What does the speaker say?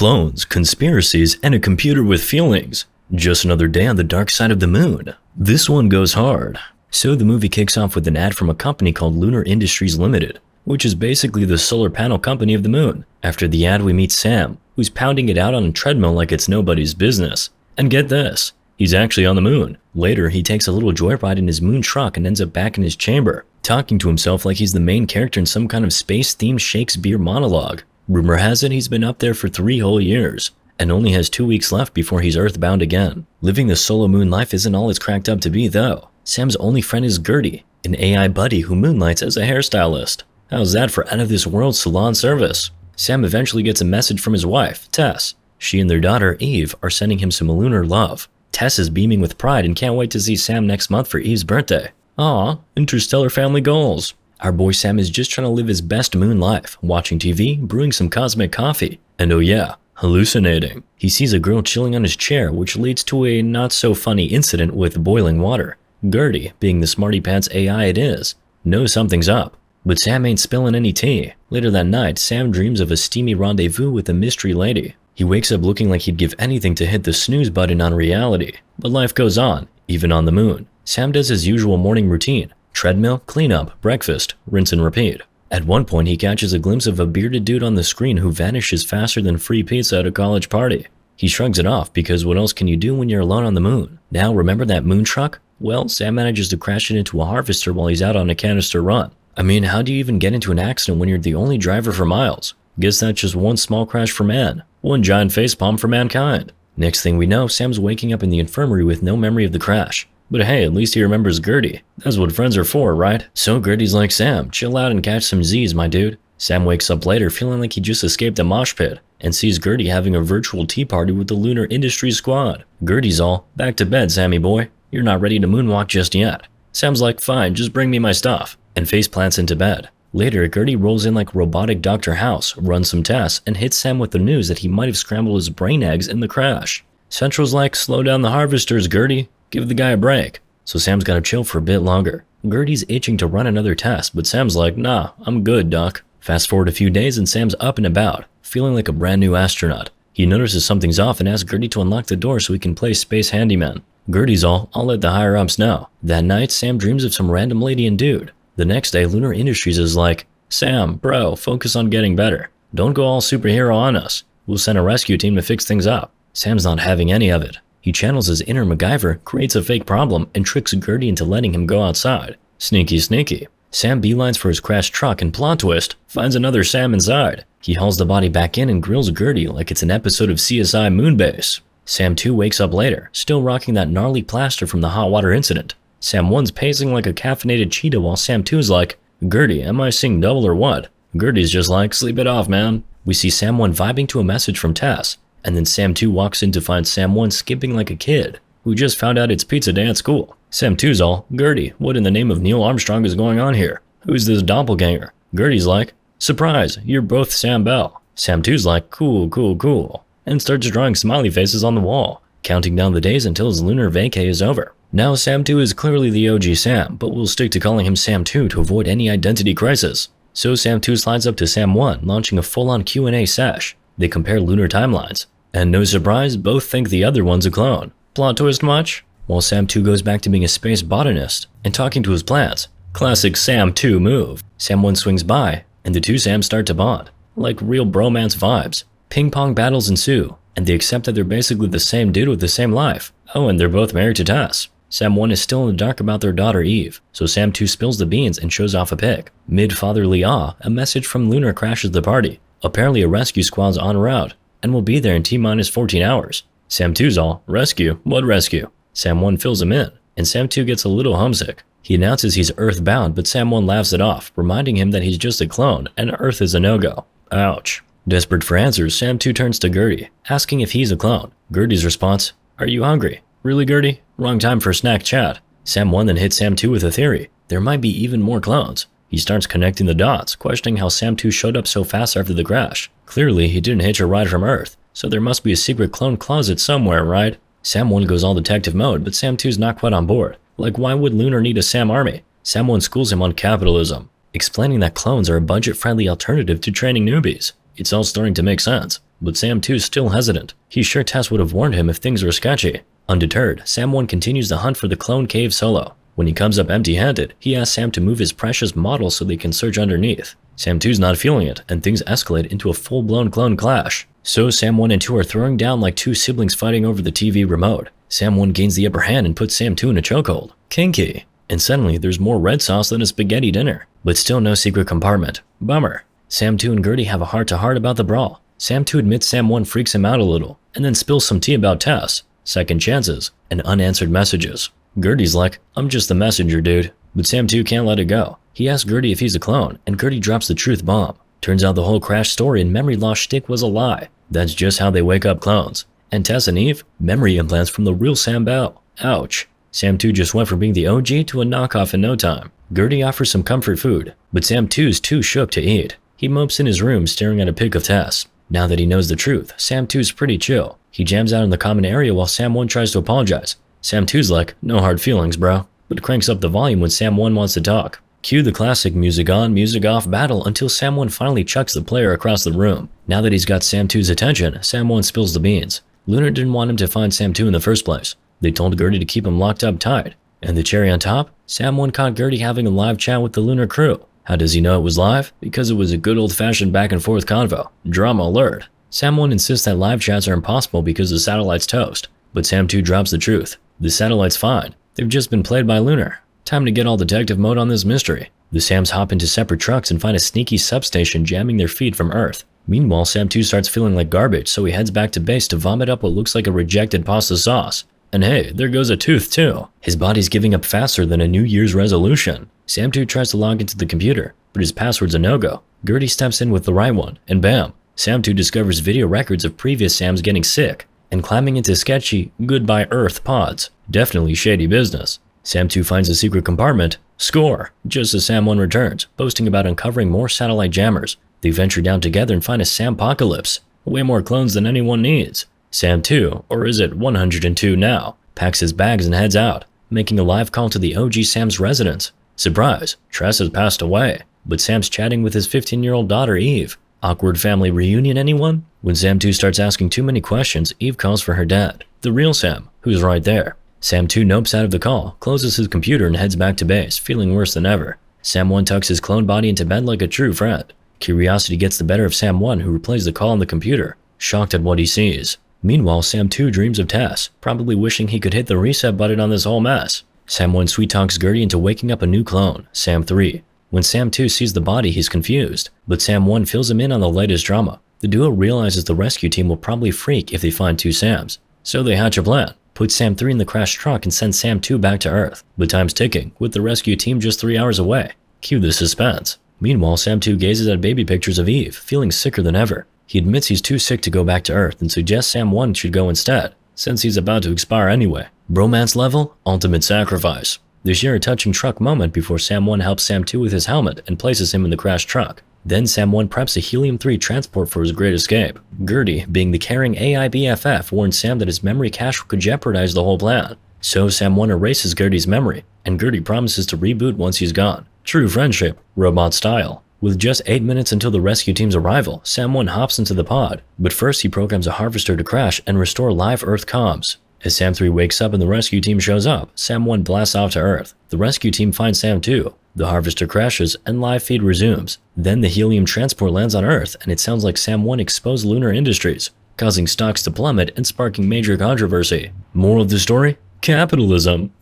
Clones, conspiracies, and a computer with feelings. Just another day on the dark side of the moon. This one goes hard. So the movie kicks off with an ad from a company called Lunar Industries Limited, which is basically the solar panel company of the moon. After the ad, we meet Sam, who's pounding it out on a treadmill like it's nobody's business. And get this, he's actually on the moon. Later, he takes a little joyride in his moon truck and ends up back in his chamber, talking to himself like he's the main character in some kind of space-themed Shakespeare monologue. Rumor has it he's been up there for 3 whole years, and only has 2 weeks left before he's earthbound again. Living the solo moon life isn't all it's cracked up to be, though. Sam's only friend is Gertie, an AI buddy who moonlights as a hairstylist. How's that for out-of-this-world salon service? Sam eventually gets a message from his wife, Tess. She and their daughter, Eve, are sending him some lunar love. Tess is beaming with pride and can't wait to see Sam next month for Eve's birthday. Aw, interstellar family goals. Our boy Sam is just trying to live his best moon life, watching TV, brewing some cosmic coffee, and oh yeah, hallucinating. He sees a girl chilling on his chair, which leads to a not-so-funny incident with boiling water. Gertie, being the smarty-pants AI it is, knows something's up. But Sam ain't spilling any tea. Later that night, Sam dreams of a steamy rendezvous with a mystery lady. He wakes up looking like he'd give anything to hit the snooze button on reality. But life goes on, even on the moon. Sam does his usual morning routine. Treadmill, cleanup, breakfast, rinse and repeat. At one point, he catches a glimpse of a bearded dude on the screen who vanishes faster than free pizza at a college party. He shrugs it off because what else can you do when you're alone on the moon? Now, remember that moon truck? Well, Sam manages to crash it into a harvester while he's out on a canister run. I mean, how do you even get into an accident when you're the only driver for miles? Guess that's just one small crash for man, one giant facepalm for mankind. Next thing we know, Sam's waking up in the infirmary with no memory of the crash. But hey, at least he remembers Gertie. That's what friends are for, right? So Gertie's like, Sam, chill out and catch some Z's, my dude. Sam wakes up later feeling like he just escaped a mosh pit and sees Gertie having a virtual tea party with the Lunar Industries squad. Gertie's all, back to bed, Sammy boy. You're not ready to moonwalk just yet. Sam's like, fine, just bring me my stuff, and face plants into bed. Later, Gertie rolls in like robotic Dr. House, runs some tests, and hits Sam with the news that he might have scrambled his brain eggs in the crash. Central's like, slow down the harvesters, Gertie. Give the guy a break. So Sam's gotta chill for a bit longer. Gertie's itching to run another test, but Sam's like, nah, I'm good, doc. Fast forward a few days and Sam's up and about, feeling like a brand new astronaut. He notices something's off and asks Gertie to unlock the door so he can play space handyman. Gertie's all, I'll let the higher-ups know. That night, Sam dreams of some random lady and dude. The next day, Lunar Industries is like, Sam, bro, focus on getting better. Don't go all superhero on us. We'll send a rescue team to fix things up. Sam's not having any of it. He channels his inner MacGyver, creates a fake problem, and tricks Gertie into letting him go outside. Sneaky, sneaky. Sam beelines for his crashed truck and plot twist, finds another Sam inside. He hauls the body back in and grills Gertie like it's an episode of CSI Moonbase. Sam 2 wakes up later, still rocking that gnarly plaster from the hot water incident. Sam 1's pacing like a caffeinated cheetah while Sam 2's like, Gertie, am I seeing double or what? Gertie's just like, sleep it off, man. We see Sam 1 vibing to a message from Tess, and then Sam 2 walks in to find Sam 1 skipping like a kid, who just found out it's pizza day at school. Sam 2's all, Gertie, what in the name of Neil Armstrong is going on here? Who's this doppelganger? Gertie's like, surprise, you're both Sam Bell. Sam 2's like, cool, cool, cool, and starts drawing smiley faces on the wall, counting down the days until his lunar vacay is over. Now Sam 2 is clearly the OG Sam, but we'll stick to calling him Sam 2 to avoid any identity crisis. So Sam 2 slides up to Sam 1, launching a full-on Q&A sesh. They compare lunar timelines, and no surprise, both think the other one's a clone. Plot twist much? While Sam 2 goes back to being a space botanist and talking to his plants. Classic Sam 2 move. Sam 1 swings by, and the two Sams start to bond, like real bromance vibes. Ping-pong battles ensue, and they accept that they're basically the same dude with the same life. Oh, and they're both married to Tess. Sam 1 is still in the dark about their daughter Eve, so Sam 2 spills the beans and shows off a pic. Mid-fatherly awe, a message from Lunar crashes the party. Apparently a rescue squad's en route, and will be there in T-minus 14 hours. Sam 2's all, rescue? What rescue? Sam 1 fills him in, and Sam 2 gets a little homesick. He announces he's earthbound, but Sam 1 laughs it off, reminding him that he's just a clone, and Earth is a no-go. Ouch. Desperate for answers, Sam 2 turns to Gertie, asking if he's a clone. Gertie's response, are you hungry? Really, Gertie? Wrong time for snack chat. Sam 1 then hits Sam 2 with a theory. There might be even more clones. He starts connecting the dots, questioning how Sam 2 showed up so fast after the crash. Clearly, he didn't hitch a ride from Earth, so there must be a secret clone closet somewhere, right? Sam 1 goes all detective mode, but Sam 2's not quite on board. Like, why would Lunar need a Sam army? Sam 1 schools him on capitalism, explaining that clones are a budget-friendly alternative to training newbies. It's all starting to make sense. but Sam 2 is still hesitant. He's sure Tess would have warned him if things were sketchy. Undeterred, Sam 1 continues the hunt for the clone cave solo. When he comes up empty-handed, he asks Sam to move his precious model so they can search underneath. Sam 2's not feeling it, and things escalate into a full-blown clone clash. So Sam 1 and 2 are throwing down like two siblings fighting over the TV remote. Sam 1 gains the upper hand and puts Sam 2 in a chokehold. Kinky. And suddenly, there's more red sauce than a spaghetti dinner. But still no secret compartment. Bummer. Sam 2 and Gertie have a heart-to-heart about the brawl. Sam 2 admits Sam 1 freaks him out a little, and then spills some tea about Tess, second chances, and unanswered messages. Gertie's like, I'm just the messenger, dude. But Sam 2 can't let it go. He asks Gertie if he's a clone, and Gertie drops the truth bomb. Turns out the whole crash story and memory loss shtick was a lie. That's just how they wake up clones. And Tess and Eve, memory implants from the real Sam Bell. Ouch. Sam 2 just went from being the OG to a knockoff in no time. Gertie offers some comfort food, but Sam 2's too shook to eat. He mopes in his room staring at a pic of Tess. Now that he knows the truth, Sam 2's pretty chill. He jams out in the common area while Sam 1 tries to apologize. Sam 2's like, no hard feelings, bro, but cranks up the volume when Sam 1 wants to talk. Cue the classic music on, music off battle until Sam 1 finally chucks the player across the room. Now that he's got Sam 2's attention, Sam 1 spills the beans. Lunar didn't want him to find Sam 2 in the first place. They told Gertie to keep him locked up tight. And the cherry on top? Sam 1 caught Gertie having a live chat with the Lunar crew. How does he know it was live? Because it was a good old-fashioned back-and-forth convo. Drama alert. Sam 1 insists that live chats are impossible because the satellite's toast. But Sam 2 drops the truth. The satellite's fine. They've just been played by Lunar. Time to get all detective mode on this mystery. The Sams hop into separate trucks and find a sneaky substation jamming their feed from Earth. Meanwhile, Sam 2 starts feeling like garbage, so he heads back to base to vomit up what looks like a rejected pasta sauce. And hey, there goes a tooth too. His body's giving up faster than a New Year's resolution. Sam 2 tries to log into the computer, but his password's a no-go. Gertie steps in with the right one, and bam, Sam 2 discovers video records of previous Sams getting sick and climbing into sketchy Goodbye Earth pods. Definitely shady business. Sam 2 finds a secret compartment. Score! Just as Sam 1 returns, boasting about uncovering more satellite jammers. They venture down together and find a Sam-pocalypse. Way more clones than anyone needs. Sam 2, or is it 102 now, packs his bags and heads out, making a live call to the OG Sam's residence. Surprise, Tress has passed away, but Sam's chatting with his 15-year-old daughter Eve. Awkward family reunion, anyone? When Sam 2 starts asking too many questions, Eve calls for her dad, the real Sam, who's right there. Sam 2 nopes out of the call, closes his computer and heads back to base, feeling worse than ever. Sam 1 tucks his clone body into bed like a true friend. Curiosity gets the better of Sam 1, who replays the call on the computer, shocked at what he sees. Meanwhile, Sam 2 dreams of Tess, probably wishing he could hit the reset button on this whole mess. Sam 1 sweet-talks Gertie into waking up a new clone, Sam 3. When Sam 2 sees the body, he's confused, but Sam 1 fills him in on the latest drama. The duo realizes the rescue team will probably freak if they find two Sams. So they hatch a plan. Put Sam 3 in the crashed truck and send Sam 2 back to Earth. But time's ticking, with the rescue team just 3 hours away. Cue the suspense. Meanwhile, Sam 2 gazes at baby pictures of Eve, feeling sicker than ever. He admits he's too sick to go back to Earth and suggests Sam 1 should go instead, since he's about to expire anyway. Bromance level? Ultimate sacrifice. They share a touching truck moment before Sam 1 helps Sam 2 with his helmet and places him in the crashed truck. Then Sam 1 preps a Helium-3 transport for his great escape. Gertie, being the caring AI BFF, warns Sam that his memory cache could jeopardize the whole plan. So Sam 1 erases Gertie's memory, and Gertie promises to reboot once he's gone. True friendship, robot style. With just 8 minutes until the rescue team's arrival, Sam 1 hops into the pod, but first he programs a harvester to crash and restore live Earth comms. As Sam 3 wakes up and the rescue team shows up, Sam 1 blasts off to Earth. The rescue team finds Sam 2. The harvester crashes and live feed resumes. Then the helium transport lands on Earth and it sounds like Sam 1 exposed Lunar Industries, causing stocks to plummet and sparking major controversy. Moral of the story? Capitalism.